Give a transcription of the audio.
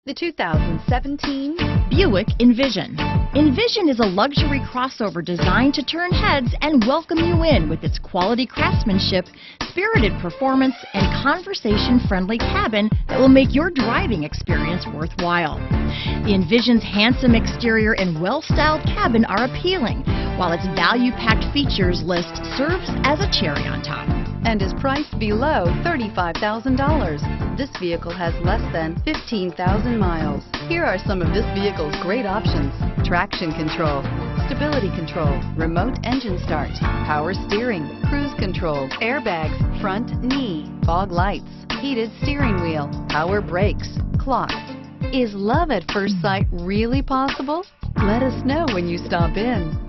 The 2017 Buick Envision. Envision is a luxury crossover designed to turn heads and welcome you in with its quality craftsmanship, spirited performance, and conversation-friendly cabin that will make your driving experience worthwhile. The Envision's handsome exterior and well-styled cabin are appealing, while its value-packed features list serves as a cherry on top. and is priced below $35,000. This vehicle has less than 15,000 miles. Here are some of this vehicle's great options: traction control, stability control, remote engine start, power steering, cruise control, airbags, front knee, fog lights, heated steering wheel, power brakes, clock. Is love at first sight really possible? Let us know when you stop in.